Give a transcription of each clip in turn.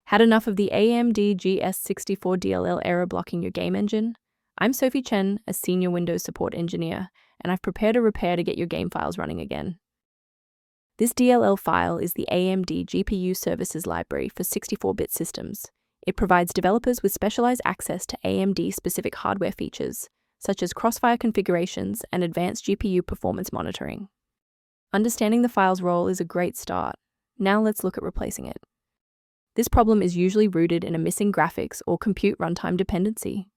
Had enough of the AMD GS64 DLL error blocking your game engine? I'm Sophie Chen, a senior Windows support engineer, and I've prepared a repair to get your game files running again. This DLL file is the AMD GPU Services library for 64-bit systems. It provides developers with specialized access to AMD-specific hardware features, such as CrossFire configurations and advanced GPU performance monitoring. Understanding the file's role is a great start. Now let's look at replacing it. This problem is usually rooted in a missing graphics or compute runtime dependency.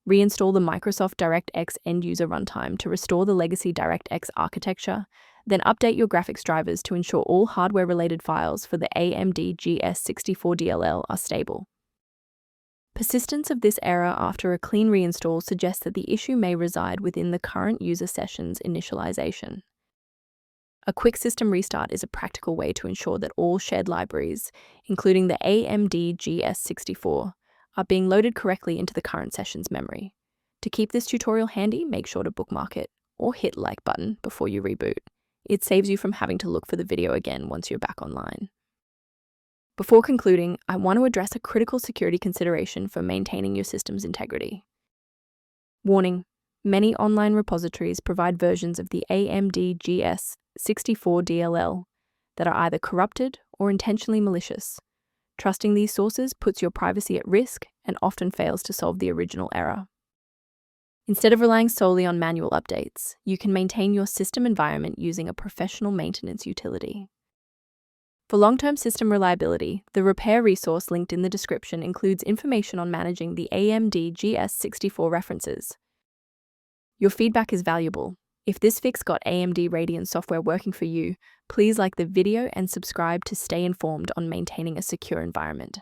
Reinstall the Microsoft DirectX end-user runtime to restore the legacy DirectX architecture, then update your graphics drivers to ensure all hardware-related files for the AMD GS64 DLL are stable. Persistence of this error after a clean reinstall suggests that the issue may reside within the current user session's initialization. A quick system restart is a practical way to ensure that all shared libraries, including the AMD GS64, are being loaded correctly into the current session's memory. To keep this tutorial handy, make sure to bookmark it or hit like button before you reboot. It saves you from having to look for the video again once you're back online. Before concluding, I want to address a critical security consideration for maintaining your system's integrity. Warning: many online repositories provide versions of the AMD GS64 DLL that are either corrupted or intentionally malicious. Trusting these sources puts your privacy at risk and often fails to solve the original error. Instead of relying solely on manual updates, you can maintain your system environment using a professional maintenance utility. For long-term system reliability, the repair resource linked in the description includes information on managing the AMD GS64 references. Your feedback is valuable. If this fix got AMD Radeon Software working for you, please like the video and subscribe to stay informed on maintaining a secure environment.